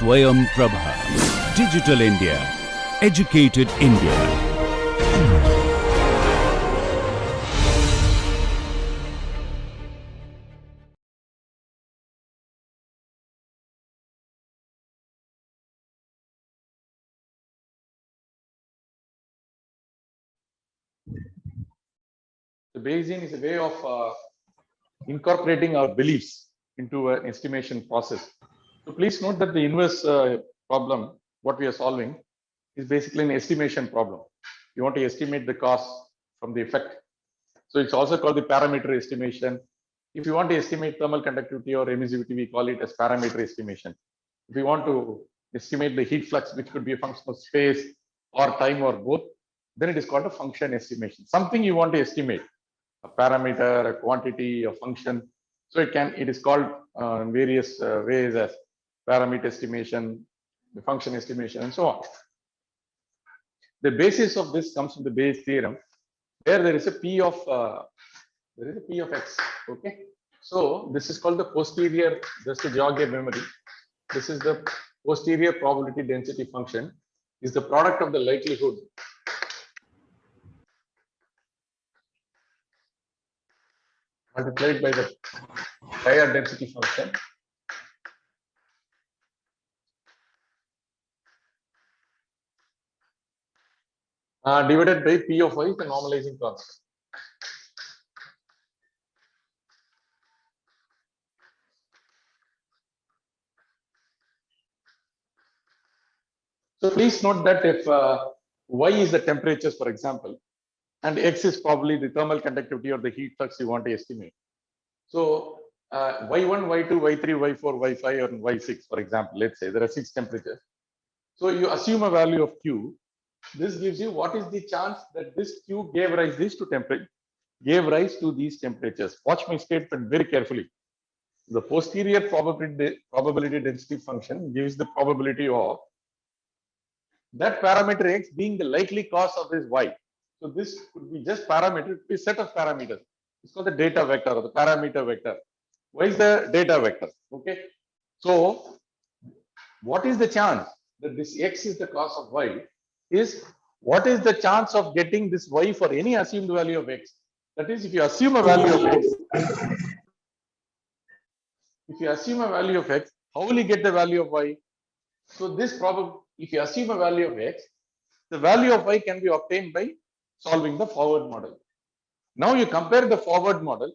SwayamPrabha. Digital India. Educated India. The Bayesian is a way of incorporating our beliefs into an estimation process. So please note that the inverse problem, what we are solving, is basically an estimation problem. You want to estimate the cause from the effect. So it's also called the parameter estimation. If you want to estimate thermal conductivity or emissivity, we call it as parameter estimation. If you want to estimate the heat flux, which could be a function of space or time or both, then it is called a function estimation. Something you want to estimate, a parameter, a quantity, a function. So it is called various ways as parameter estimation, the function estimation, and so on. The basis of this comes from the Bayes theorem, where there is a P of X. Okay, so this is called the posterior, just to jog your memory. This is the posterior probability density function, is the product of the likelihood multiplied by the higher density function divided by P of Y, the normalizing constant. So please note that if Y is the temperatures, for example, and X is probably the thermal conductivity or the heat flux you want to estimate. So Y1, Y2, Y3, Y4, Y5, and Y6, for example, let's say there are 6 temperatures. So you assume a value of Q. This gives you what is the chance that this Q gave rise to these temperatures. Watch my statement very carefully. The posterior probability density function gives the probability of that parameter X being the likely cause of this Y. So this could be just parameter, it could be a set of parameters. It's called the data vector or the parameter vector. Y is the data vector. Okay. So what is the chance that this X is the cause of Y is what is the chance of getting this Y for any assumed value of X? That is, if you assume a value of X, how will you get the value of Y? So this problem, if you assume a value of X, the value of Y can be obtained by solving the forward model. Now you compare the forward model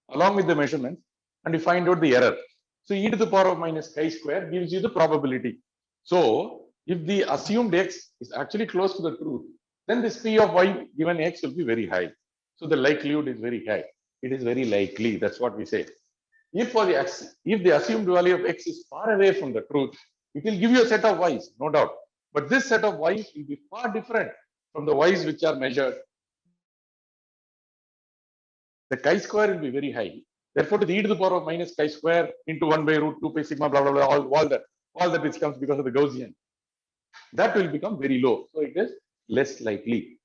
along with the measurements and you find out the error. So e to the power of minus chi square gives you the probability. So if the assumed X is actually close to the truth, then this P of Y given X will be very high. So the likelihood is very high. It is very likely. That's what we say. If the assumed value of X is far away from the truth, it will give you a set of Y's, no doubt. But this set of Y's will be far different from the Y's which are measured. The chi square will be very high. Therefore, to the e to the power of minus chi square into 1 by root 2 pi sigma, blah, blah, blah, all that which comes because of the Gaussian, that will become very low. So it is less likely.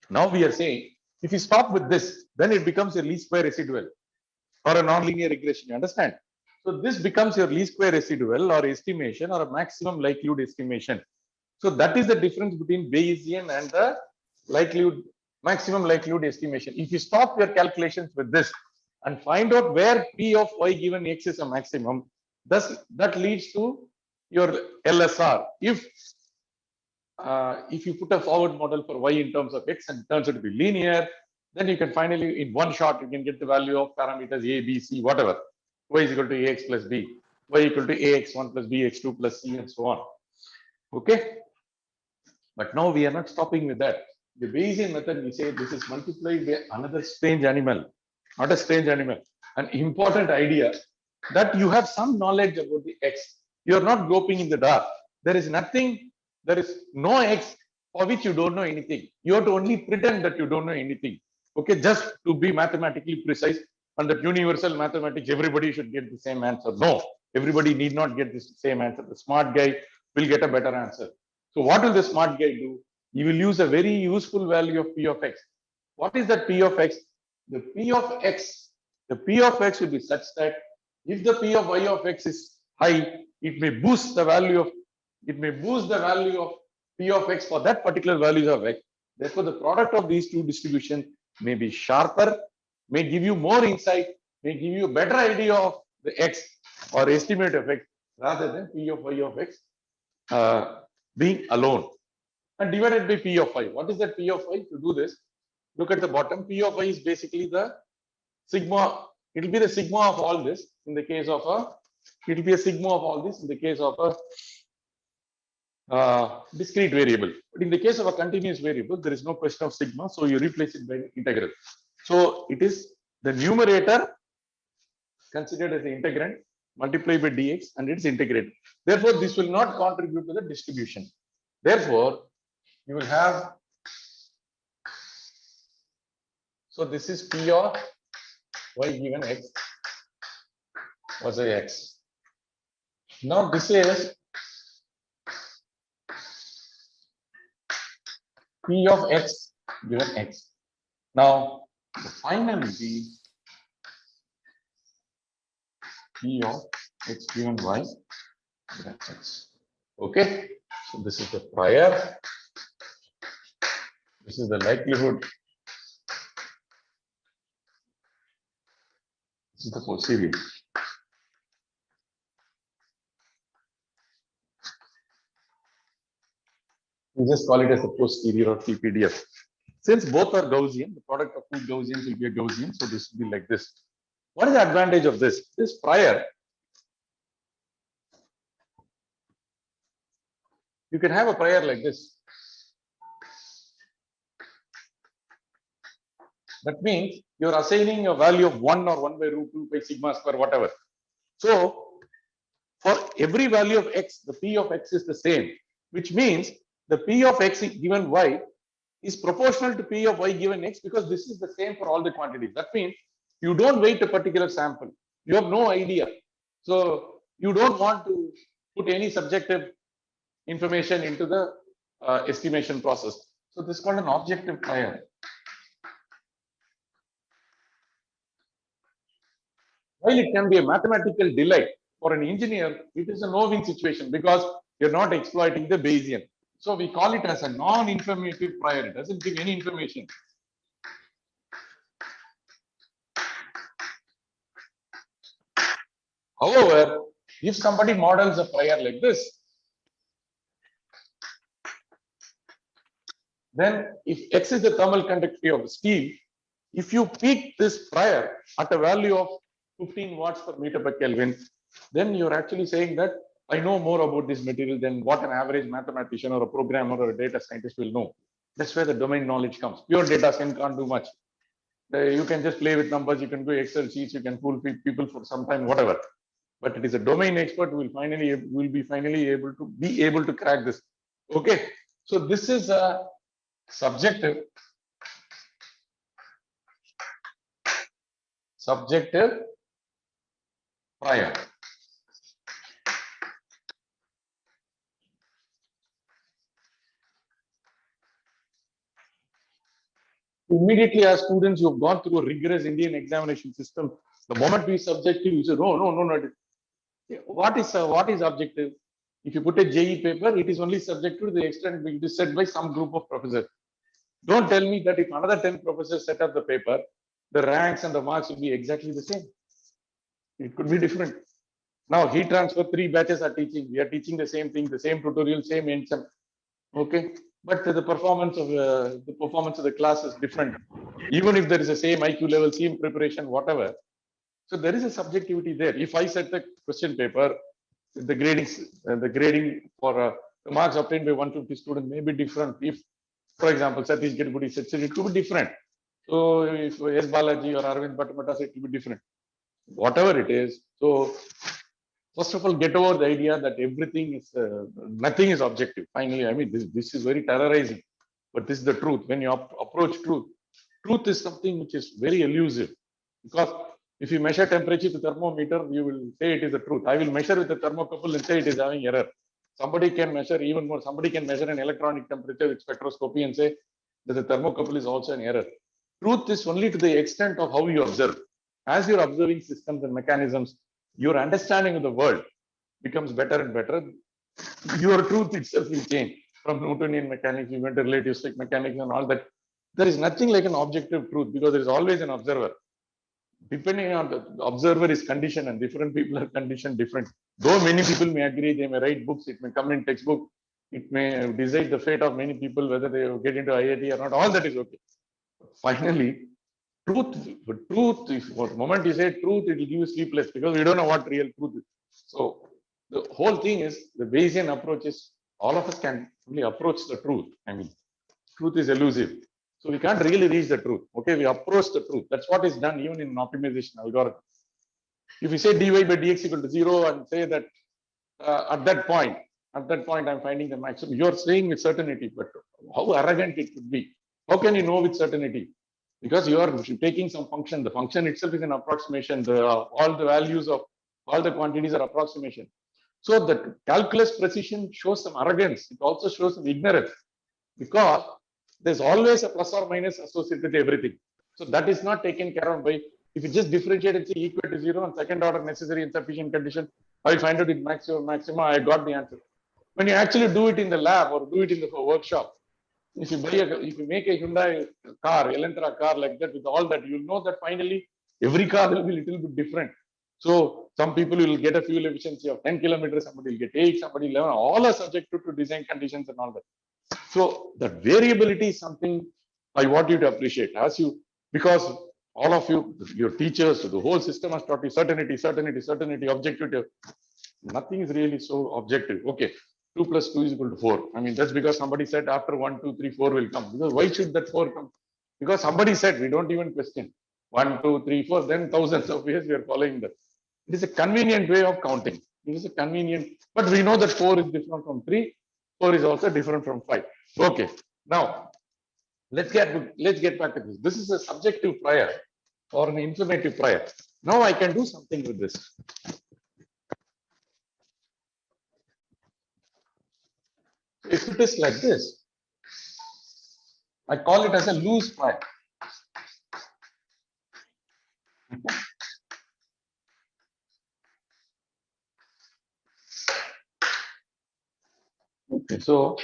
Now we are saying, if you stop with this, then it becomes a least square residual or a nonlinear regression. You understand? So this becomes your least square residual or estimation or a maximum likelihood estimation. So that is the difference between Bayesian and the maximum likelihood estimation. If you stop your calculations with this and find out where P of Y given X is a maximum, thus that leads to your LSR. If you put a forward model for Y in terms of X and it turns out to be linear, then you can finally, in one shot, you can get the value of parameters A, B, C, whatever. Y is equal to AX plus B, Y equal to AX1 plus BX2 plus C, and so on. Okay. But now we are not stopping with that. The Bayesian method, we say this is multiplied by another strange animal, not a strange animal, an important idea that you have some knowledge about the X. You are not groping in the dark. There is no X for which you don't know anything. You have to only pretend that you don't know anything. Okay, just to be mathematically precise, and that universal mathematics, everybody should get the same answer. No, everybody need not get the same answer. The smart guy will get a better answer. So what will the smart guy do? He will use a very useful value of P of X. What is that P of X? The P of X will be such that if the P of Y of X is high, it may boost the value of it may boost the value of P of X for that particular values of X. Therefore, the product of these two distributions may be sharper, may give you more insight, may give you a better idea of the X or estimate of X rather than P of Y of X being alone. And divided by P of Y. What is that P of Y? To do this, look at the bottom. P of Y is basically the sigma. It will be the sigma of all this in the case of a. It will be a sigma of all this in the case of a discrete variable. But in the case of a continuous variable, there is no question of sigma. So you replace it by integral. So it is the numerator considered as the integrand multiplied by dx and it's integrated. Therefore, this will not contribute to the distribution. Therefore, you will have. So this is P of Y given X was a X. Now this is P of X given X. Now the final will be P of X given Y given X. Okay. So this is the prior. This is the likelihood. This is the posterior. We just call it as the posterior or TPDF. Since both are Gaussian, the product of two Gaussians will be a Gaussian. So this will be like this. What is the advantage of this? This prior, you can have a prior like this. That means you're assigning a value of 1 or 1 by root 2 by sigma square, whatever. So for every value of X, the P of X is the same, which means the P of X given Y is proportional to P of Y given X because this is the same for all the quantities. That means you don't weight a particular sample. You have no idea. So you don't want to put any subjective information into the estimation process. So this is called an objective prior. While it can be a mathematical delight for an engineer, it is a no-win situation because you're not exploiting the Bayesian. So we call it as a non-informative prior. It doesn't give any information. However, if somebody models a prior like this, then if X is the thermal conductivity of steel, if you peak this prior at a value of 15 watts per meter per Kelvin, then you're actually saying that I know more about this material than what an average mathematician or a programmer or a data scientist will know. That's where the domain knowledge comes. Pure data science can't do much. You can just play with numbers, you can do Excel sheets, you can fool people for some time, whatever. But it is a domain expert who will be finally able to crack this. Okay, so this is a subjective prior. Immediately as students, you've gone through a rigorous Indian examination system. The moment we subjective, you say, no. What is objective? If you put a JE paper, it is only subjective to the extent it is set by some group of professors. Don't tell me that if another 10 professors set up the paper, the ranks and the marks will be exactly the same. It could be different. Now, heat transfer, 3 batches are teaching. We are teaching the same thing, the same tutorial, same answer. Okay, but the performance of the class is different. Even if there is the same IQ level, same preparation, whatever. So there is a subjectivity there. If I set the question paper, the grading for the marks obtained by 150 students may be different. If, for example, Satish Girgudi sets it could be different. So if S. Balaji or Arvind Bhattamata said it will be different. Whatever it is. So first of all, get over the idea that everything is nothing is objective. Finally, I mean this is very terrorizing, but this is the truth. When you approach truth is something which is very elusive because if you measure temperature with a thermometer, you will say it is the truth. I will measure with a thermocouple and say it is having error. Somebody can measure even more. Somebody can measure an electronic temperature with spectroscopy and say that the thermocouple is also an error. Truth is only to the extent of how you observe. As you're observing systems and mechanisms, your understanding of the world becomes better and better. your truth itself will change. From Newtonian mechanics, you went to relativistic mechanics and all that. There is nothing like an objective truth because there is always an observer. Depending on the observer is conditioned and different people are conditioned different. Though many people may agree, they may write books, it may come in textbook, it may decide the fate of many people, whether they get into IIT or not, all that is okay. Finally, truth, if for the moment you say truth, it will give you sleepless because we don't know what real truth is. So the whole thing is the Bayesian approach is all of us can only approach the truth. I mean, truth is elusive. So we can't really reach the truth. Okay, we approach the truth. That's what is done even in an optimization algorithm. If you say dy by dx equal to 0 and say that at that point I'm finding the maximum, you're saying with certainty, but how arrogant it could be. How can you know with certainty? Because you are taking some function. The function itself is an approximation. All the values of all the quantities are approximation. So the calculus precision shows some arrogance. It also shows some ignorance because there's always a plus or minus associated with everything. So that is not taken care of by, if you just differentiate and say equal to 0 and second order necessary and sufficient condition, I find out in maxima, I got the answer. When you actually do it in the lab or do it in the workshop, if you make a Hyundai car, Elantra car like that with all that, you'll know that finally every car will be a little bit different. So some people will get a fuel efficiency of 10 kilometers, somebody will get 8, somebody 11, all are subjected to design conditions and all that. So the variability is something I want you to appreciate because all of you, your teachers, the whole system has taught you certainty, objectivity. Nothing is really so objective. Okay, 2 plus 2 is equal to 4. I mean, that's because somebody said after 1, 2, 3, 4 will come. Because why should that 4 come? Because somebody said, we don't even question. 1, 2, 3, 4, then thousands of years we are following that. It is a convenient way of counting. It is a convenient, but we know that 4 is different from 3. 4 is also different from 5. Okay, now let's get back to this. This is a subjective prior or an informative prior. Now I can do something with this. If it is like this, I call it as a loose prior. Okay, so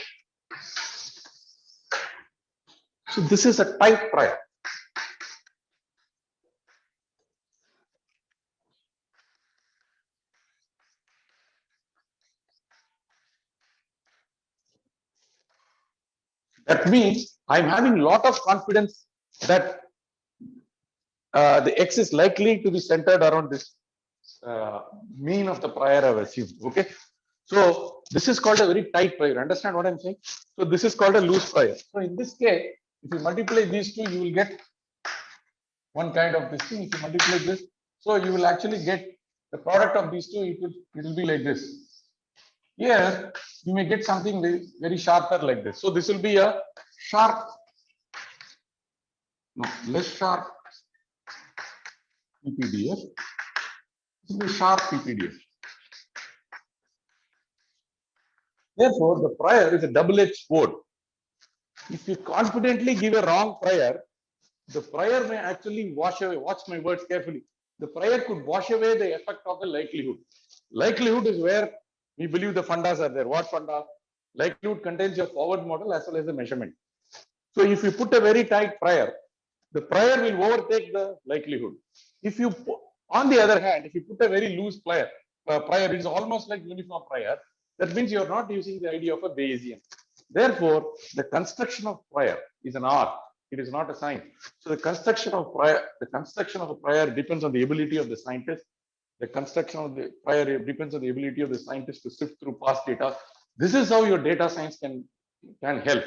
this is a tight prior. That means I'm having a lot of confidence that the X is likely to be centered around this mean of the prior I've assumed. Okay. So this is called a very tight prior. Understand what I'm saying? So this is called a loose prior. So in this case, if you multiply these two, you will get one kind of this thing. If you multiply this, so you will actually get the product of these two. It will be like this. Here, you may get something very, very sharper like this. So this will be a sharp, no, less sharp PPDF. This will be sharp PPDF. Therefore, the prior is a double-edged sword. If you confidently give a wrong prior, the prior may actually wash away. Watch my words carefully. The prior could wash away the effect of the likelihood. Likelihood is where we believe the fundas are there. What funda? Likelihood contains your forward model as well as the measurement. So if you put a very tight prior, the prior will overtake the likelihood. If you, on the other hand, if you put a very loose prior, it is almost like uniform prior. That means you are not using the idea of a Bayesian. Therefore, the construction of prior is an art. It is not a science. So the construction of a prior depends on the ability of the scientist. The construction of the prior depends on the ability of the scientist to sift through past data. This is how your data science can help.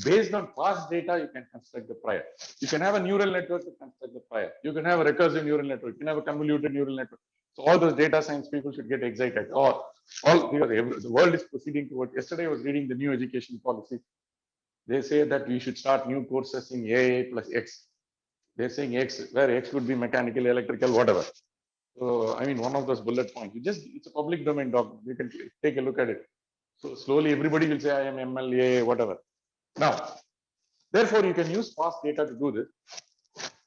Based on past data, you can construct the prior. You can have a neural network to construct the prior. You can have a recursive neural network. You can have a convoluted neural network. So all those data science people should get excited. All because the world is proceeding toward. Yesterday I was reading the new education policy. They say that we should start new courses in AI plus X. They're saying X, where X would be mechanical, electrical, whatever. So I mean, one of those bullet points. It's a public domain document. You can take a look at it. So slowly everybody will say I am MLA, whatever. Now, therefore, you can use past data to do this.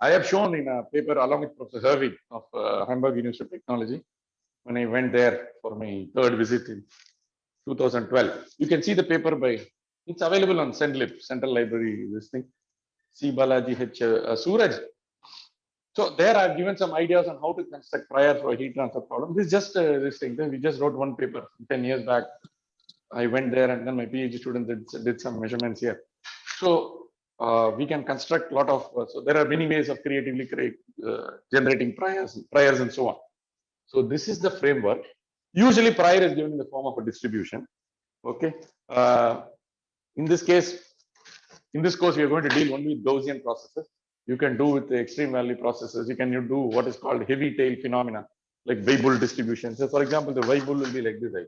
I have shown in a paper along with Professor Herwig of Hamburg University of Technology when I went there for my third visit in 2012. You can see the paper by, it's available on CENLIB, Central Library, this thing, C. Balaji H. Suraj. So there I've given some ideas on how to construct priors for heat transfer problem. This is just this thing. We just wrote one paper 10 years back. I went there and then my PhD students did some measurements here. So we can construct a lot of, so there are many ways of creatively generating priors and so on. So this is the framework. Usually prior is given in the form of a distribution. Okay. In this case, in this course, we are going to deal only with Gaussian processes. You can do with the extreme value processes. You can do what is called heavy tail phenomena, like Weibull distribution. So for example, the Weibull will be like this. Right?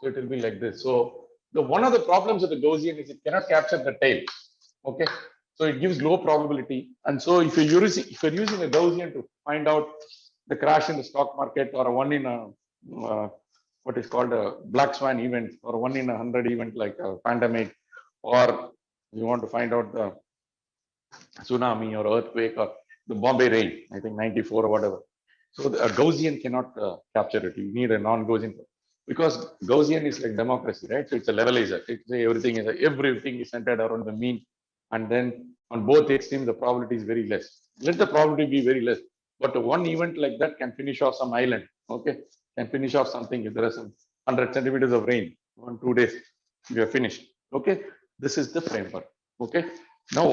So it will be like this. So one of the problems of the Gaussian is it cannot capture the tail. Okay. So it gives low probability. And so if you're using a Gaussian to find out the crash in the stock market, or a one in a what is called a black swan event, or 1 in 100 event like a pandemic, or you want to find out the tsunami or earthquake or the Bombay rain, I think 94 or whatever. So a Gaussian cannot capture it. You need a non-Gaussian, because Gaussian is like democracy, right? So it's a levelizer. Everything is centered around the mean, and then on both extremes the probability is very less. Let the probability be very less, but one event like that can finish off some island. Okay, can finish off something. If there are some 100 centimeters of rain, 1-2 days, we are finished. Okay, this is the framework. Okay, now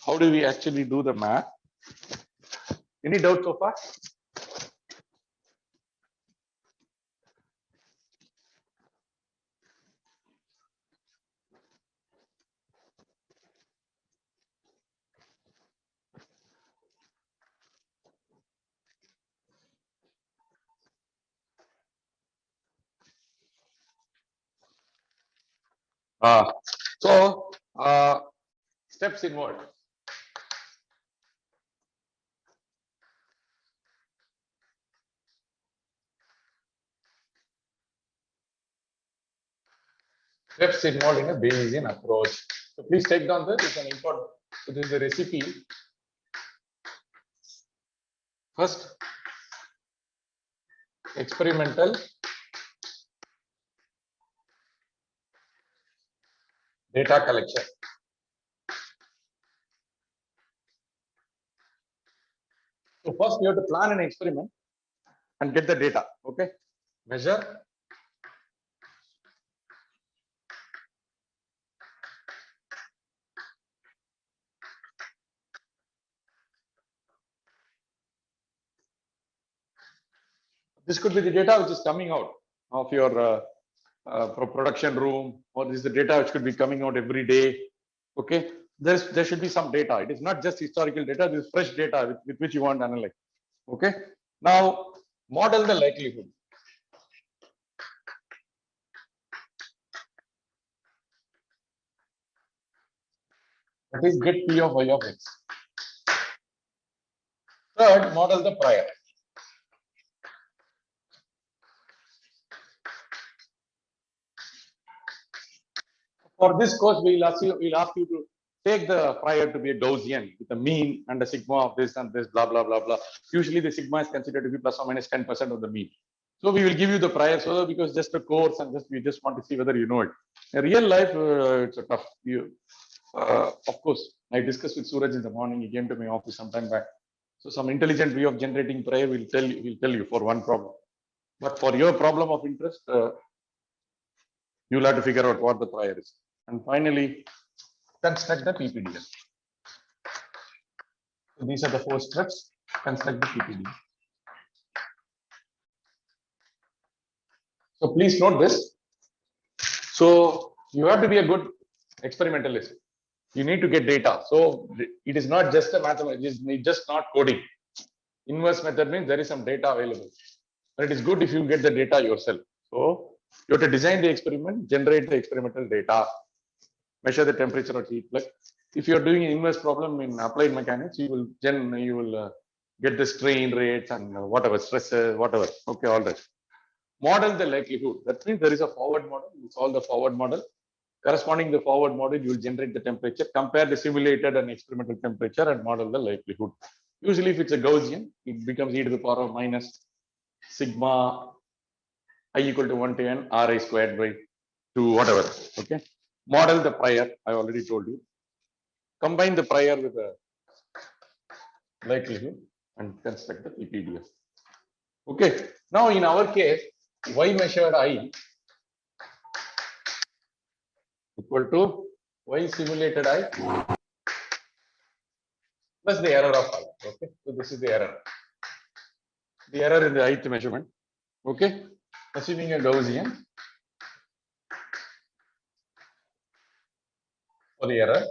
how do we actually do the math? Any doubt so far? So steps involved. Steps involved in a Bayesian approach. So please take down this. It's an important. So this is the recipe. First, experimental data collection. So first you have to plan an experiment and get the data. Okay, measure, this could be the data which is coming out of your production room, or this is the data which could be coming out every day. Okay, there should be some data. It is not just historical data. This is fresh data with which you want to analyze. Okay, now model the likelihood. That is, get P of Y of X. Third, model the prior. For this course, we'll ask you to take the prior to be a Gaussian with a mean and a sigma of this and this, blah, blah, blah, blah. Usually the sigma is considered to be plus or minus 10% of the mean. So we will give you the prior, so because just a course and we just want to see whether you know it. In real life, it's a tough. Of course, I discussed with Suraj in the morning. He came to my office sometime back. So some intelligent way of generating prior will tell you for one problem. But for your problem of interest, you'll have to figure out what the prior is. And finally, construct the PPDL. So these are the 4 steps. Construct the PPDL. So please note this. So you have to be a good experimentalist. You need to get data. So it is not just a mathematics, it's just not coding. Inverse method means there is some data available. But it is good if you get the data yourself. So you have to design the experiment, generate the experimental data, measure the temperature or heat flux. If you are doing an inverse problem in applied mechanics, you will get the strain rates and whatever stresses, whatever. Okay, all that. Model the likelihood. That means there is a forward model. You solve the forward model. Corresponding to the forward model, you will generate the temperature, compare the simulated and experimental temperature, and model the likelihood. Usually, if it's a Gaussian, it becomes e to the power of minus sigma I equal to 1 to n Ri squared by 2, whatever. Okay. Model the prior, I already told you. Combine the prior with the likelihood and construct the PPDF. Okay. Now in our case, y measured I equal to y simulated I plus the error of I. Okay. So this is the error. The error in the ith measurement. Okay. Assuming a Gaussian for the error.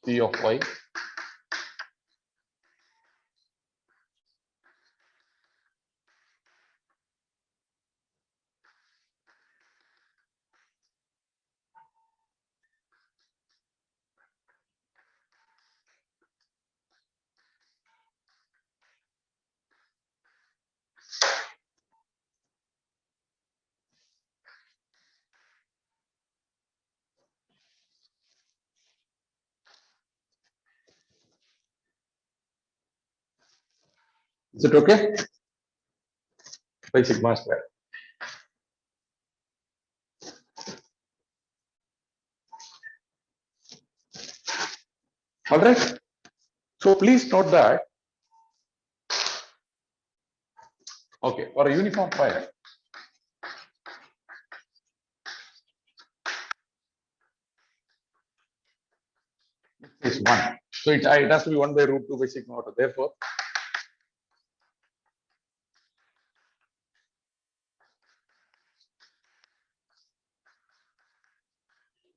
C of y is it okay? By sigma square. All right. So please note that. Okay, for a uniform prior, is 1. So it has to be 1 by root 2 by sigma naught. Therefore,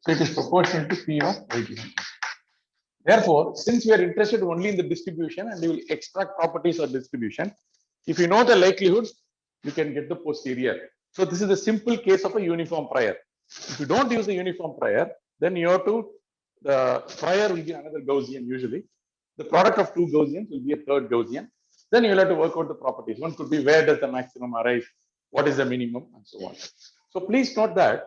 so it is proportional to P of y given. Therefore, since we are interested only in the distribution and you will extract properties of distribution, if you know the likelihood, you can get the posterior. So this is a simple case of a uniform prior. If you don't use a uniform prior, then you have to, the prior will be another Gaussian usually. The product of two Gaussians will be a third Gaussian. Then you will have to work out the properties. One could be where does the maximum arise, what is the minimum, and so on. So please note that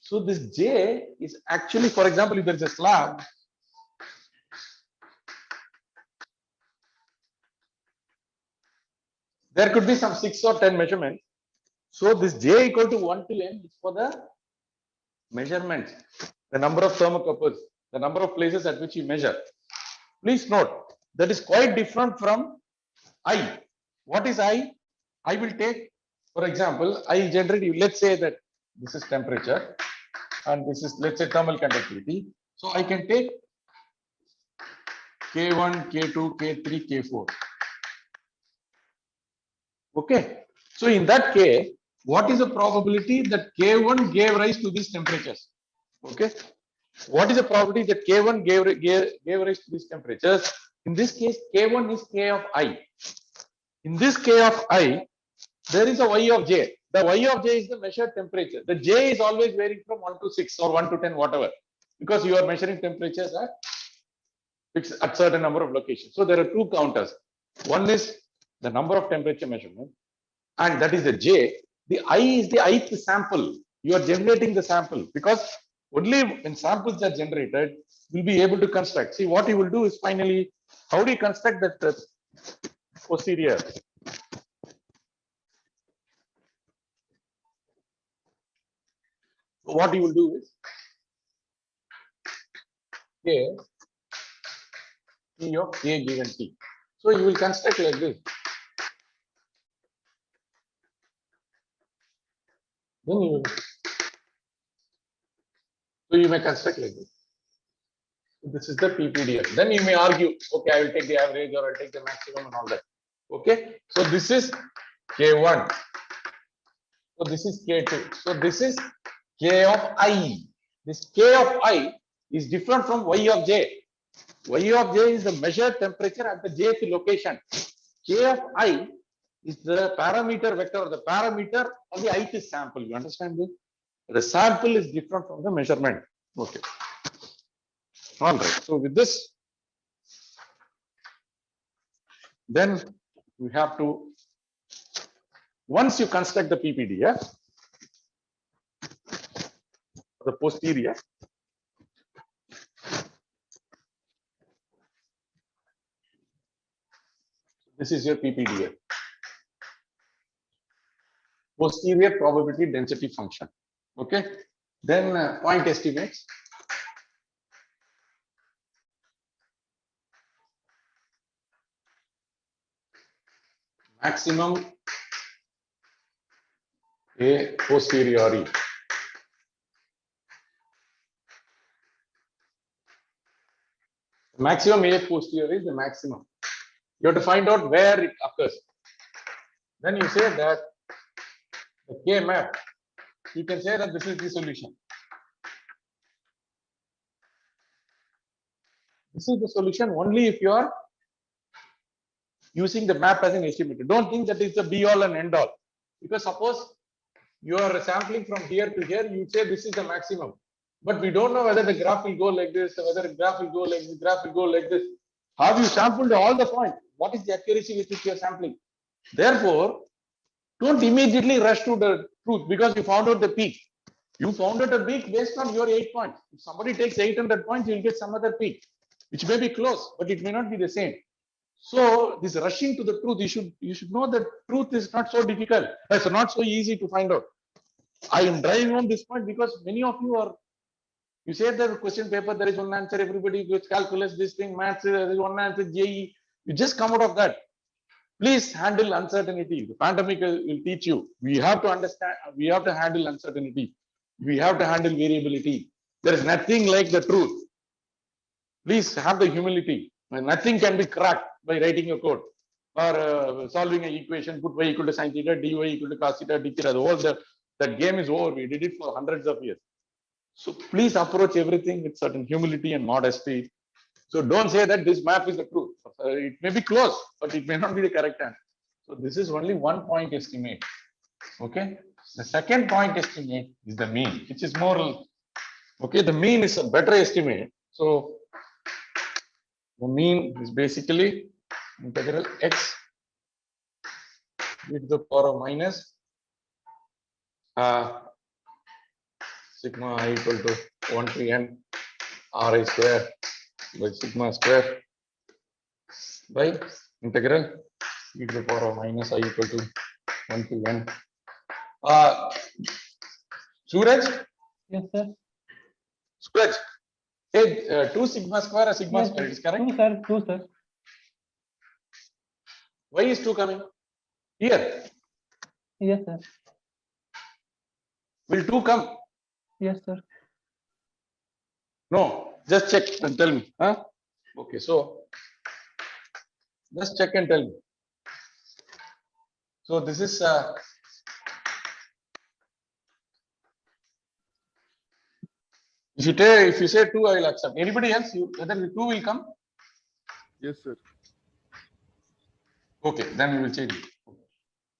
so this J is actually, for example, if there is a slab, there could be some 6 or 10 measurements. So this J equal to 1 to n is for the measurements, the number of thermocouples, the number of places at which you measure. Please note that is quite different from I. What is I? I will take, for example, I generate, let's say that this is temperature and this is, let's say, thermal conductivity. So I can take K1, K2, K3, K4. Okay. So in that case, what is the probability that K1 gave rise to these temperatures? Okay. What is the probability that K1 gave rise to these temperatures? In this case, K1 is K of I. In this K of I, there is a Y of J. The Y of J is the measured temperature. The J is always varying from 1 to 6 or 1 to 10, whatever, because you are measuring temperatures at certain number of locations. So there are two counters. One is the number of temperature measurement, and that is the J. The I is the ith sample. You are generating the sample because only when samples are generated, we'll be able to construct. See, what you will do is finally, how do you construct that posterior? What you will do is K P of A given T. So you will construct like this. Then you will, so you may construct like this. This is the PPDF. Then you may argue, okay, I will take the average or I'll take the maximum and all that. Okay. So this is K1. So this is K2. So this is K of I. This K of I is different from Y of J. Y of J is the measured temperature at the jth location. K of I is the parameter vector or the parameter of the ith sample. You understand this? The sample is different from the measurement. Okay. All right. So with this, then we have to, once you construct the PPDF, the posterior. This is your PPDA. Posterior probability density function. Okay. Then point estimates. Maximum a posteriori. Maximum a posteriori is the maximum. You have to find out where it occurs. Then you say that the K map, you can say that this is the solution. This is the solution only if you are using the map as an estimator. Don't think that it's a be all and end all. Because suppose you are sampling from here to here, you say this is the maximum. But we don't know whether the graph will go like this, or whether the graph will go like this, graph will go like this. Have you sampled all the points? What is the accuracy with which you are sampling? Therefore, don't immediately rush to the truth because you found out the peak. You found out a peak based on your 8 points. If somebody takes 800 points, you'll get some other peak, which may be close, but it may not be the same. So this rushing to the truth, you should know that truth is not so difficult. It's not so easy to find out. I am driving home this point because many of you are, you say the question paper, there is one answer, everybody goes calculus, this thing, maths, there is one answer, JE. You just come out of that. Please handle uncertainty. The pandemic will teach you. We have to understand, we have to handle uncertainty. We have to handle variability. There is nothing like the truth. Please have the humility. Nothing can be cracked by writing a code or solving an equation, put y equal to sin theta, dy equal to cos theta, d theta. That game is over. We did it for hundreds of years. So please approach everything with certain humility and modesty. So don't say that this map is the truth. It may be close, but it may not be the correct answer. So this is only 1 point estimate. Okay. The second point estimate is the mean, which is more. Okay, the mean is a better estimate. So the mean is basically integral x e to the power of minus sigma I equal to 1 to n Ri square by sigma square by integral e to the power of minus I equal to 1 to n. Suraj? Yes, sir. Suraj, hey, 2 sigma square or sigma Yes, square, sir. is correct? 2, sir. 2, sir. Why is 2 coming? Here. Yes, sir. Will 2 come? Yes, sir. No, just check and tell me. Huh? Okay, so just check and tell me. So this is if you say 2, I will accept. Anybody else? Whether 2 will come? Yes, sir. Okay, then we will change it.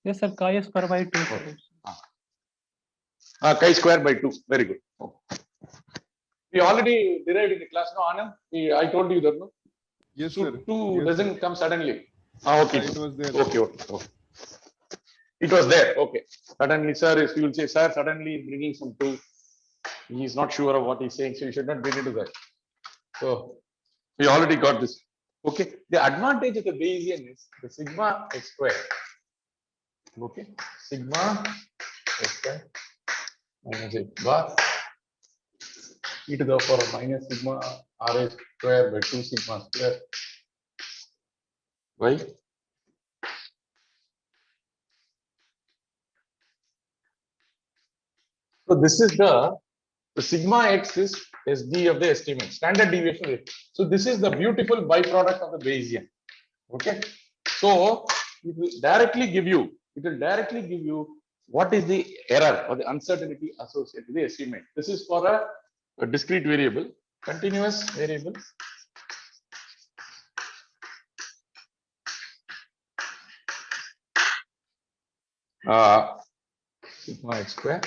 Yes, sir. Chi square by 2. Okay. Chi square by 2. Very good. Okay. We already derived in the class. No, Anand, I told you that. No? Yes, So sir. 2 Yes, doesn't sir. come suddenly. Okay. It was there. Okay. It was there. Okay. Suddenly, sir, if you will say, sir, suddenly bringing some 2. He is not sure of what he's saying, so you should not bring into that. So we already got this. Okay. The advantage of the Bayesian is the sigma x square. Okay. Sigma x square minus x bar e to the power of minus sigma Ra square by 2 sigma square. Why? So this is the sigma x is SD of the estimate, standard deviation rate. So this is the beautiful byproduct of the Bayesian. Okay. So it will directly give you what is the error or the uncertainty associated with the estimate. This is for a discrete variable, continuous variable. Sigma x square.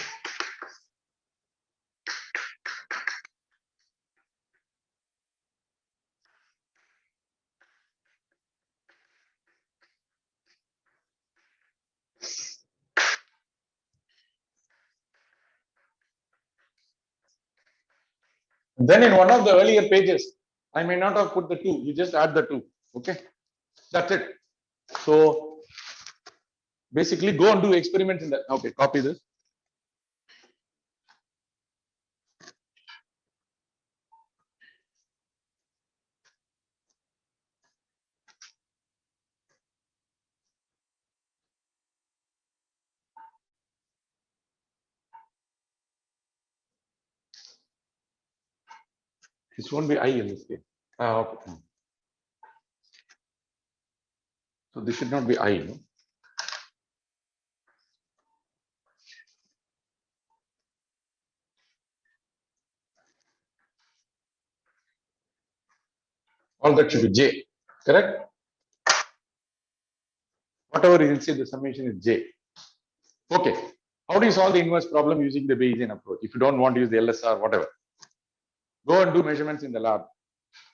Then in one of the earlier pages, I may not have put the 2. You just add the 2. Okay. That's it. So basically go and do experiments in that. Okay. Copy this. This won't be I in this case. Okay. So this should not be I. No? All that should be J. Correct? Whatever is inside the summation is J. Okay. How do you solve the inverse problem using the Bayesian approach? If you don't want to use the LSR, whatever. Go and do measurements in the lab.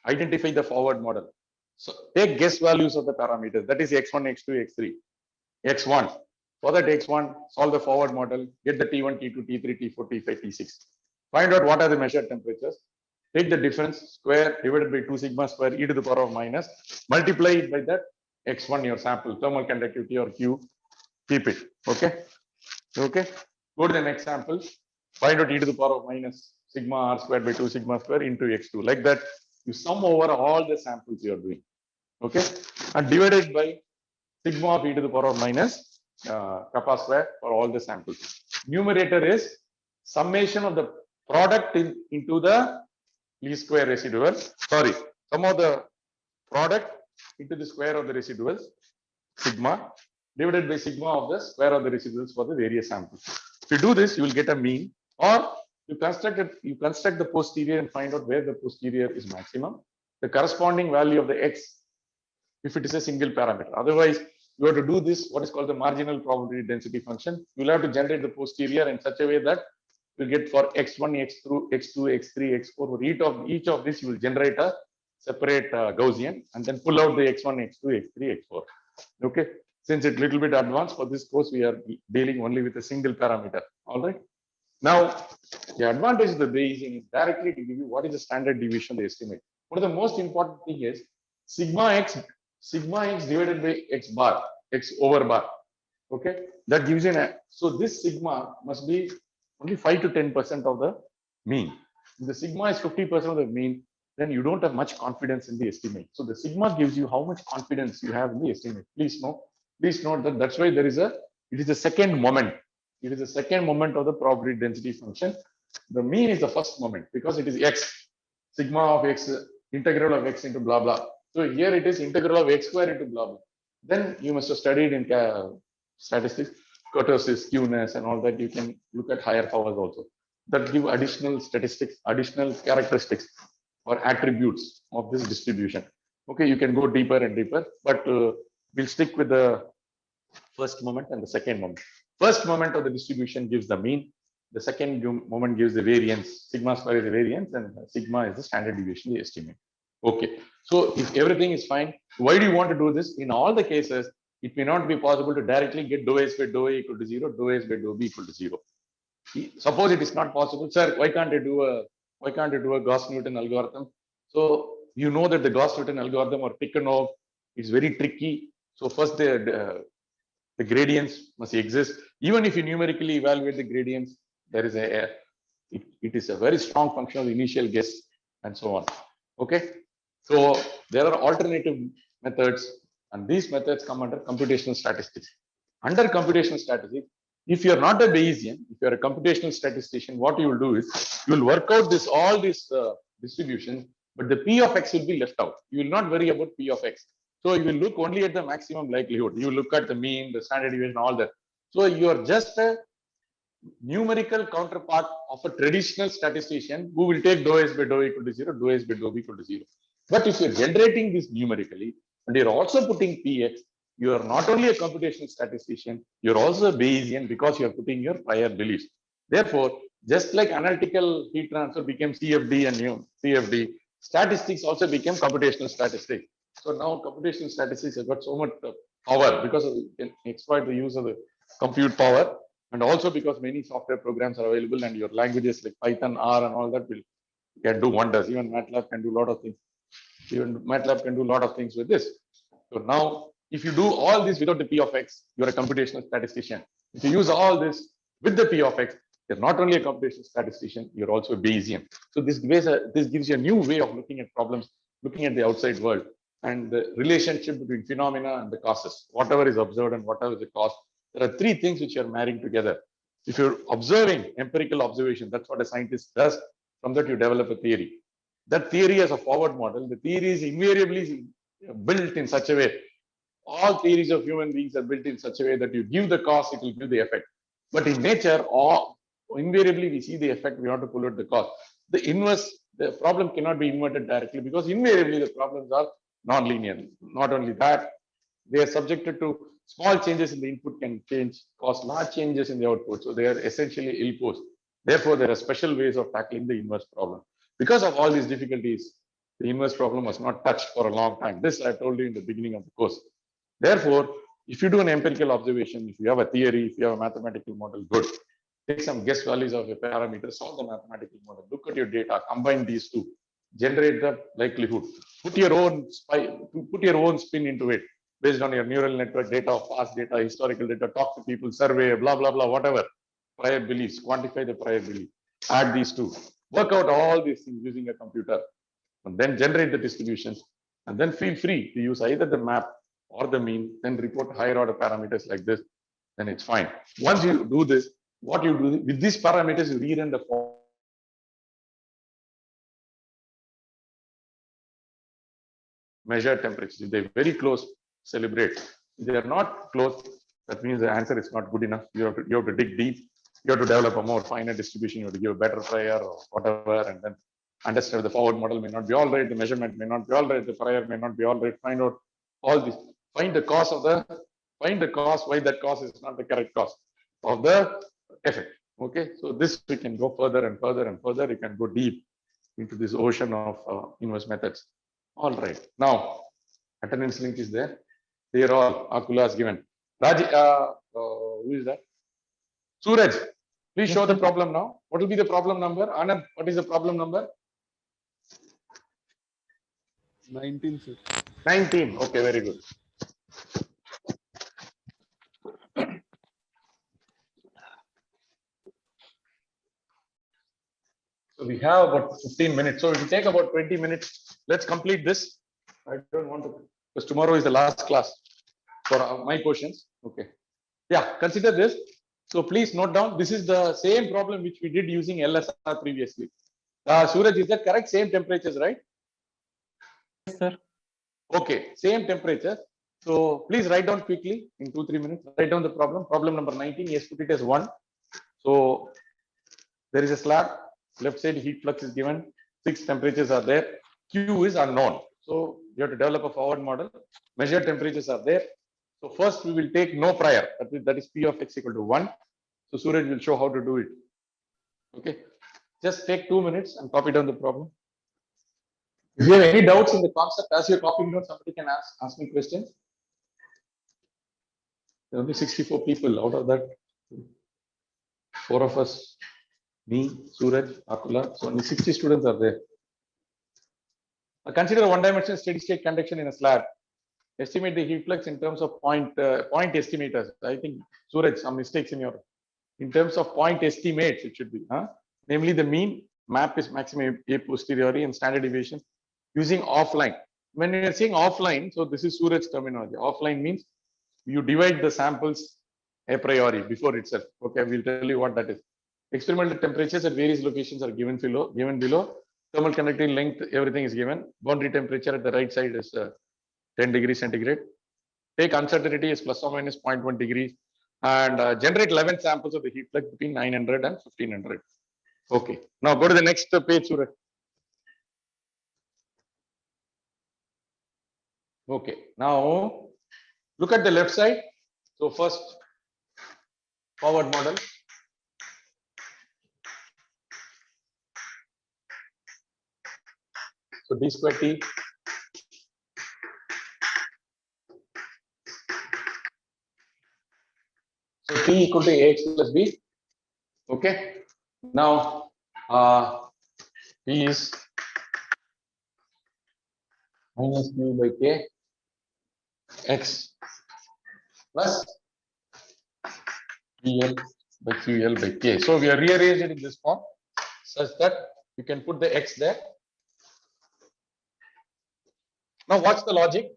Identify the forward model. So take guess values of the parameters. That is x1, x2, x3, x1. For that x1, solve the forward model. Get the T1, T2, T3, T4, T5, T6. Find out what are the measured temperatures. Take the difference, square divided by 2 sigma square e to the power of minus. Multiply it by that x1, your sample, thermal conductivity or Q. Keep it. Okay. Okay. Go to the next sample. Find out e to the power of minus sigma r squared by 2 sigma square into x2. Like that, you sum over all the samples you are doing. Okay. And divided by sigma of e to the power of minus kappa square for all the samples. Numerator is summation of the product into the least square residual. Sorry, sum of the product into the square of the residuals, sigma, divided by sigma of the square of the residuals for the various samples. If you do this, you will get a mean, or you construct the posterior and find out where the posterior is maximum, the corresponding value of the x, if it is a single parameter. Otherwise, you have to do this, what is called the marginal probability density function. You will have to generate the posterior in such a way that you get for x1, x2, x3, x4. For each of this, you will generate a separate Gaussian and then pull out the x1, x2, x3, x4. Okay. Since it's a little bit advanced for this course, we are dealing only with a single parameter. All right. Now, the advantage of the Bayesian is directly to give you what is the standard deviation they estimate. One of the most important thing is sigma x divided by x bar, x over bar. Okay, that gives you so this sigma must be only 5 to 10% of the mean. If the sigma is 50% of the mean, then you don't have much confidence in the estimate. So the sigma gives you how much confidence you have in the estimate. Please note that that's why it is the second moment. It is the second moment of the probability density function. The mean is the first moment because it is x, sigma of x, integral of x into blah blah. So here it is integral of x square into blah blah. Then you must have studied in statistics, kurtosis, skewness, and all that. You can look at higher powers also that give additional statistics, additional characteristics or attributes of this distribution. Okay, you can go deeper and deeper, but we'll stick with the first moment and the second moment. First moment of the distribution gives the mean. The second moment gives the variance. Sigma square is the variance and sigma is the standard deviation they estimate. Okay. So if everything is fine, why do you want to do this? In all the cases, it may not be possible to directly get dou S by dou A equal to 0, dou S by dou B equal to 0. Suppose it is not possible, sir, why can't I do a Gauss-Newton algorithm? So you know that the Gauss-Newton algorithm or Tikhonov is very tricky. So first the gradients must exist. Even if you numerically evaluate the gradients, there is it is a very strong function of the initial guess and so on. Okay. So there are alternative methods, and these methods come under computational statistics. Under computational statistics, if you are not a Bayesian, if you are a computational statistician, what you will do is you will work out all these distributions, but the P of X will be left out. You will not worry about P of X. So you will look only at the maximum likelihood. You will look at the mean, the standard deviation, all that. So you are just a numerical counterpart of a traditional statistician who will take dou S by dou equal to 0, dou S by dou B equal to 0. But if you're generating this numerically and you're also putting Px, you are not only a computational statistician, you're also a Bayesian because you're putting your prior beliefs. Therefore, just like analytical heat transfer became CFD and CFD, statistics also became computational statistics. So now computational statistics have got so much power because you can exploit the use of the compute power. And also because many software programs are available and your languages like Python, R and all that will can do wonders. Even MATLAB can do a lot of things. Even MATLAB can do a lot of things with this. So now, if you do all this without the P of X, you're a computational statistician. If you use all this with the P of X, you're not only a computational statistician, you're also a Bayesian. So this gives you a new way of looking at problems, looking at the outside world and the relationship between phenomena and the causes. Whatever is observed and whatever is the cause. There are three things which you're marrying together. If you're observing empirical observation, that's what a scientist does. From that, you develop a theory. That theory as a forward model, the theory is invariably built in such a way. All theories of human beings are built in such a way that you give the cause, it will give the effect. But in nature, invariably we see the effect, we have to pull out the cause. The inverse, the problem cannot be inverted directly because invariably the problems are non-linear. Not only that, they are subjected to small changes in the input can cause large changes in the output. So they are essentially ill-posed. Therefore, there are special ways of tackling the inverse problem. Because of all these difficulties, the inverse problem was not touched for a long time. This I told you in the beginning of the course. Therefore, if you do an empirical observation, if you have a theory, if you have a mathematical model, good. Take some guess values of your parameters, solve the mathematical model, look at your data, combine these two, generate the likelihood, put your own spin into it based on your neural network data, past data, historical data, talk to people, survey, blah, blah, blah, whatever, prior beliefs, quantify the prior belief, add these two, work out all these things using a computer, and then generate the distributions, and then feel free to use either the map or the mean, then report higher order parameters like this, then it's fine. Once you do this, what you do with these parameters, you rerun the form. Measure temperatures. If they're very close, celebrate. If they are not close, that means the answer is not good enough. You have to dig deep. You have to develop a more finer distribution. You have to give a better prior or whatever, and then understand the forward model may not be all right. The measurement may not be all right. The prior may not be all right. Find out all this. Find the cause why that cause is not the correct cause of the effect. Okay, so this we can go further and further and further. You can go deep into this ocean of inverse methods. All right, now attendance link is there. They are all Akula is given. Raj, who is that? Suraj, please show the problem now. What will be the problem number? Anand, what is the problem number? 19, sir. 19. Okay, very good. So we have about 15 minutes. So it will take about 20 minutes. Let's complete this. I don't want to, because tomorrow is the last class for my portions. Okay. Yeah, consider this. So please note down, this is the same problem which we did using LSR previously. Suraj, is that correct? Same temperatures, right? Yes, sir. Okay, same temperature. So please write down quickly in 2-3 minutes. Write down the problem. Problem number 19. Yes, put it as 1. So there is a slab. Left side heat flux is given. 6 temperatures are there. Q is unknown. So you have to develop a forward model. Measured temperatures are there. So first we will take no prior. That is P of X equal to 1. So Suraj will show how to do it. Okay. Just take 2 minutes and copy down the problem. If you have any doubts in the concept, as you're copying down, somebody can ask me questions. There are only 64 people. Out of that, 4 of us, me, Suraj, Akula, so only 60 students are there. Consider a one-dimensional steady-state conduction in a slab. Estimate the heat flux in terms of point estimators. I think, Suraj, some mistakes in terms of point estimates, it should be. Namely, the mean, map is maximum a posteriori, and standard deviation using offline. When you're saying offline, so this is Suraj's terminology. Offline means you divide the samples a priori before itself. Okay, we'll tell you what that is. Experimental temperatures at various locations are given below. Thermal conductivity length, everything is given. Boundary temperature at the right side is 10 degrees centigrade. Take uncertainty as plus or minus 0.1 degrees and generate 11 samples of the heat flux between 900 and 1500. Okay, now go to the next page, Suraj. Okay, now look at the left side. So first, forward model. So d square t. So t equal to ax plus b. Okay. Now P is minus Q by K X plus PL by QL by K. So we are rearranged it in this form such that you can put the X there. Now watch the logic.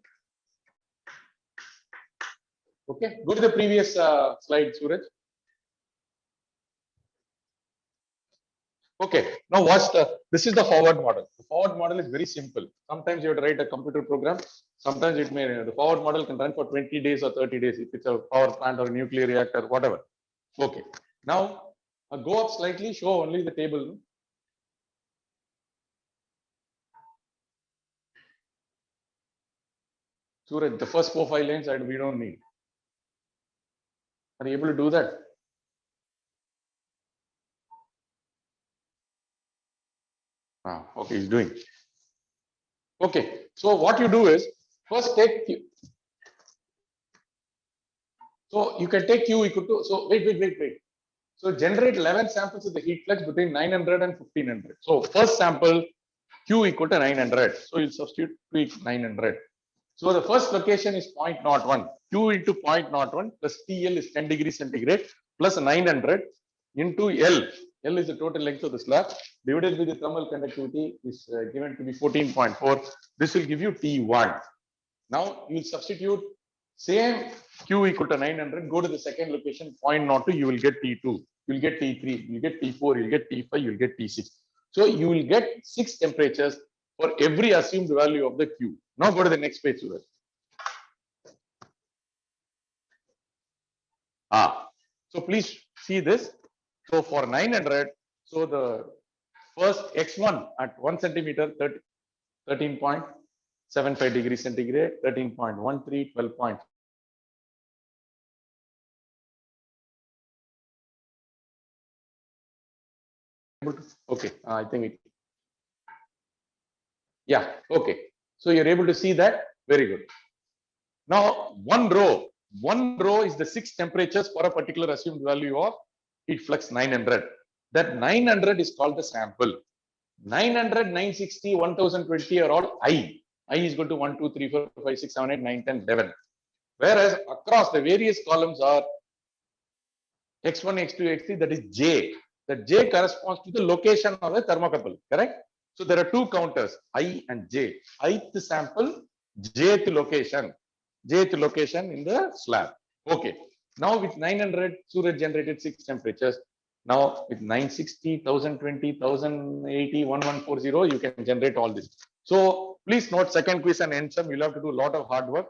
Okay, go to the previous slide, Suraj. Okay, now watch this is the forward model. The forward model is very simple. Sometimes you have to write a computer program. Sometimes the forward model can run for 20 days or 30 days if it's a power plant or a nuclear reactor, whatever. Okay, now go up slightly, show only the table. Suraj, the first 4-5 lines we don't need. Are you able to do that? Okay, he's doing. Okay, so what you do is first take Q. So you can take Q equal to, so wait. So generate 11 samples of the heat flux between 900 and 1500. So first sample Q equal to 900. So you'll substitute Q 900. So the first location is 0.01. Q into 0.01 plus TL is 10 degrees centigrade plus 900 into L. L is the total length of the slab divided by the thermal conductivity is given to be 14.4. This will give you T1. Now you will substitute same Q equal to 900. Go to the second location 0.02. You will get T2. You will get T3. You will get T4. You will get T5. You will get T6. So you will get 6 temperatures for every assumed value of the Q. Now go to the next page, Suraj. So please see this. So for 900, so the first X1 at 1 centimeter, 13.75 degrees centigrade, 13.13, 12. Okay, I think it. Yeah, okay. So you're able to see that. Very good. Now, one row is the 6 temperatures for a particular assumed value of heat flux 900. That 900 is called the sample. 900, 960, 1020 are all I. I is equal to 1, 2, 3, 4, 5, 6, 7, 8, 9, 10, 11. Whereas across the various columns are X1, X2, X3, that is J. That J corresponds to the location of the thermocouple, correct? So there are 2 counters, I and J. Ith sample, Jth location. Jth location in the slab. Okay. Now with 900, Suraj generated 6 temperatures. Now with 960, 1020, 1080, 1140, you can generate all this. So please note second quiz and end sum, you'll have to do a lot of hard work.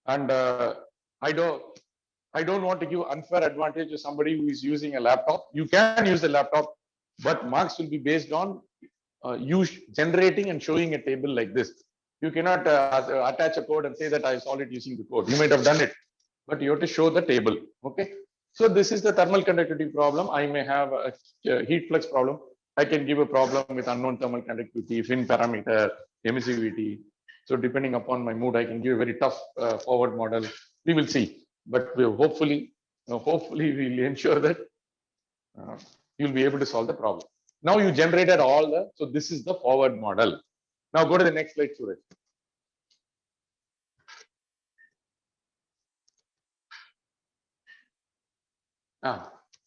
And I don't want to give unfair advantage to somebody who is using a laptop. You can use a laptop, but marks will be based on you generating and showing a table like this. You cannot attach a code and say that I solved it using the code. You might have done it, but you have to show the table. Okay. So this is the thermal conductivity problem. I may have a heat flux problem. I can give a problem with unknown thermal conductivity, fin parameter, emissivity. So depending upon my mood, I can give a very tough forward model. We will see. But we hopefully we'll ensure that you'll be able to solve the problem. Now you generated all the, so this is the forward model. Now go to the next slide, Suraj.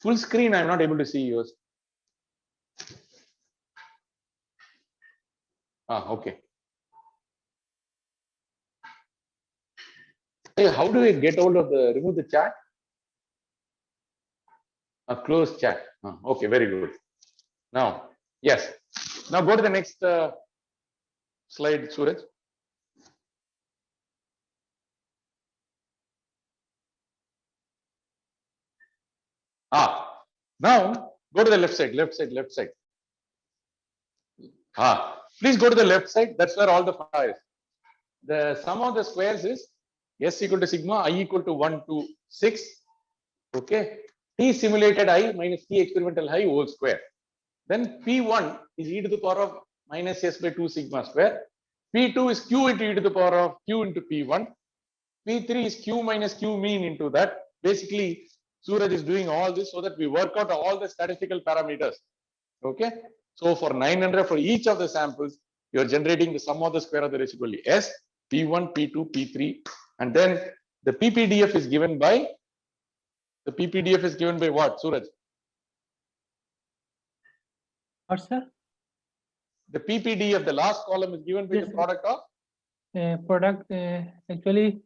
Full screen, I'm not able to see yours. Okay. Hey, how do I get hold of remove the chat? Close chat. Okay, very good. Now, yes. Now go to the next slide, Suraj. Now go to the left side. Please go to the left side. That's where all the fire is. The sum of the squares is S equal to sigma, I equal to 1 to 6. Okay. T simulated I minus T experimental I whole square. Then P1 is e to the power of minus S by 2 sigma square. P2 is Q into e to the power of Q into P1. P3 is Q minus Q mean into that. Basically, Suraj is doing all this so that we work out all the statistical parameters. Okay. So for 900, for each of the samples, you are generating the sum of the square of the residual S, P1, P2, P3, and then the PPDF is given by what, Suraj? What, sir? The PPDF, the last column is given by Yes, the sir. product of Product actually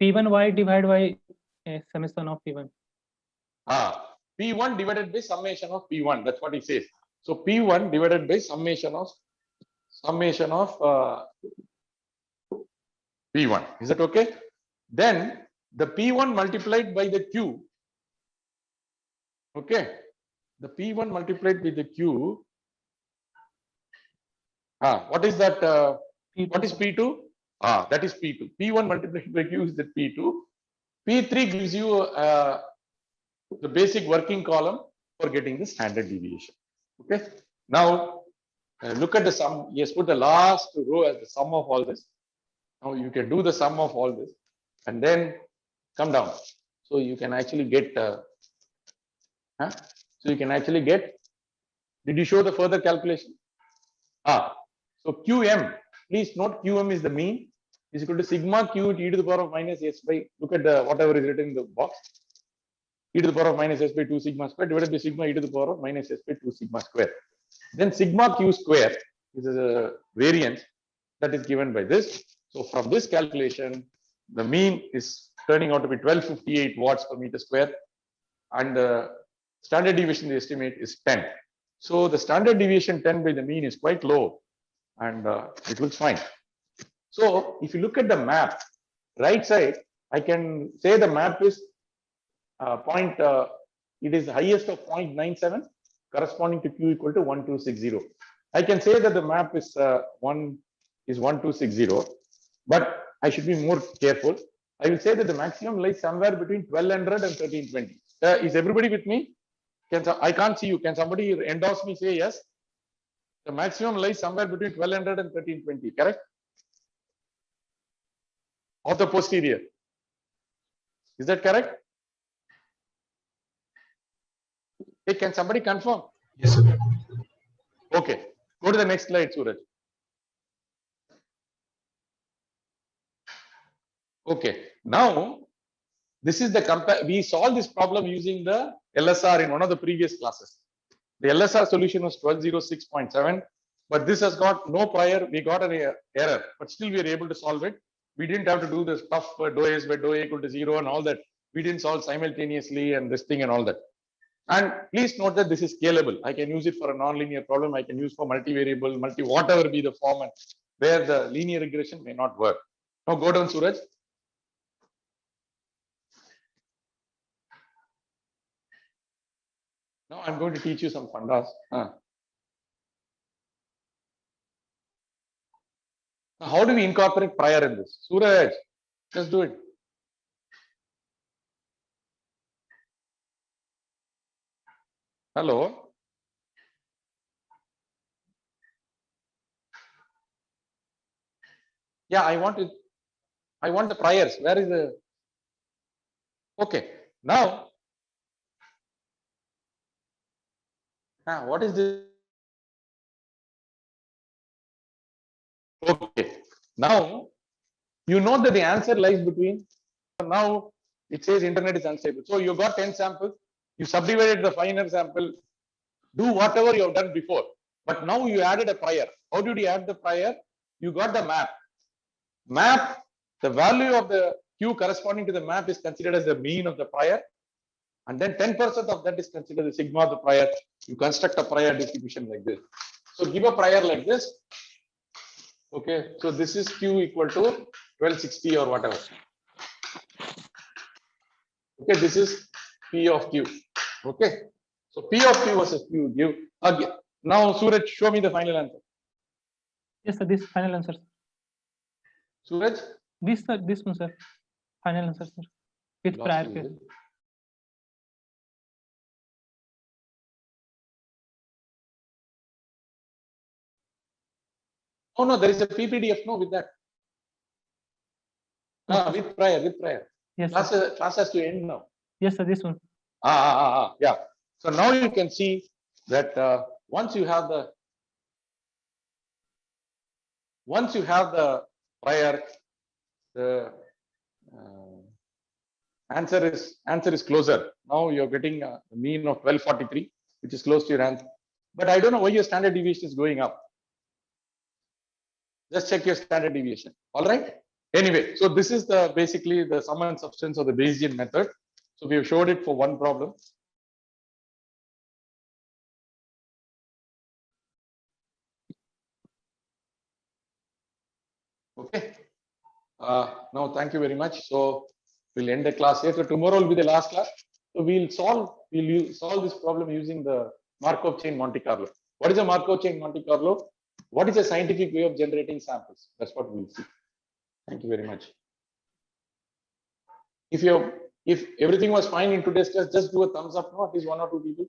P1Y divided by summation of P1. P1 divided by summation of P1. That's what he says. So P1 divided by summation of P1. Is that okay? Then the P1 multiplied by the Q. Okay. The P1 multiplied by the Q. What is that? P2, What is P2? That is P2. P1 multiplied by Q is the P2. P3 gives you the basic working column for getting the standard deviation. Okay. Now look at the sum. Yes, put the last row as the sum of all this. Now you can do the sum of all this and then come down. So you can actually get. Did you show the further calculation? So QM. Please note QM is the mean. Is equal to sigma q e to the power of minus s by. Look at the whatever is written in the box. E to the power of minus s by 2 sigma square divided by sigma e to the power of minus s by 2 sigma square. Then sigma q square is a variance that is given by this. So from this calculation, the mean is turning out to be 1258 watts per meter square, and the standard deviation estimate is 10. So the standard deviation 10 by the mean is quite low, and it looks fine. So if you look at the map, right side, I can say the map is it is highest of 0.97 corresponding to Q equal to 1260. I can say that the map is 1260, but I should be more careful. I will say that the maximum lies somewhere between 1200 and 1320. Is everybody with me? I can't see you. Can somebody endorse me? Say yes. The maximum lies somewhere between 1200 and 1320. Correct? Of the posterior. Is that correct? Hey, can somebody confirm? Yes, sir. Okay. Go to the next slide, Suraj. Okay. Now, this is the we solved this problem using the LSR in one of the previous classes. The LSR solution was 1206.7, but this has got no prior. We got an error, but still we were able to solve it. We didn't have to do the stuff for dou S by dou A equal to 0 and all that. We didn't solve simultaneously and this thing and all that. And please note that this is scalable. I can use it for a non-linear problem. I can use for multivariable, whatever be the format where the linear regression may not work. Now go down, Suraj. Now I'm going to teach you some fundas. Now, how do we incorporate prior in this? Suraj, just do it. Hello. Yeah, I want the priors. Where is the? Okay. Now, what is this? Okay. Now, you know that the answer lies between. Now, it says internet is unstable. So you got 10 samples. You subdivided the finer sample. Do whatever you have done before. But now you added a prior. How did you add the prior? You got the map. Map, the value of the Q corresponding to the map is considered as the mean of the prior. And then 10% of that is considered the sigma of the prior. You construct a prior distribution like this. So give a prior like this. Okay, so this is Q equal to 1260 or whatever. Okay, this is P of Q. Okay, so P of Q versus Q give again. Now, Suraj, show me the final answer. Yes, sir. This final answer. Suraj? This one, sir. Final answer, sir. With prior case. Oh no, there is a PPDF. No, with that. With prior. Yes, class has to end now. Yes, sir. This one. Yeah. So now you can see that once you have the Once you have the prior, the answer is closer. Now you're getting a mean of 1243, which is close to your answer. But I don't know why your standard deviation is going up. Just check your standard deviation. All right. Anyway, so this is the basically the sum and substance of the Bayesian method. So we have showed it for one problem. Okay. Now, thank you very much. So we'll end the class here. So tomorrow will be the last class. So we'll solve this problem using the Markov chain Monte Carlo. What is a Markov chain Monte Carlo? What is a scientific way of generating samples? That's what we'll see. Thank you very much. If everything was fine in today's class, just do a thumbs up. No, at least 1 or 2 people.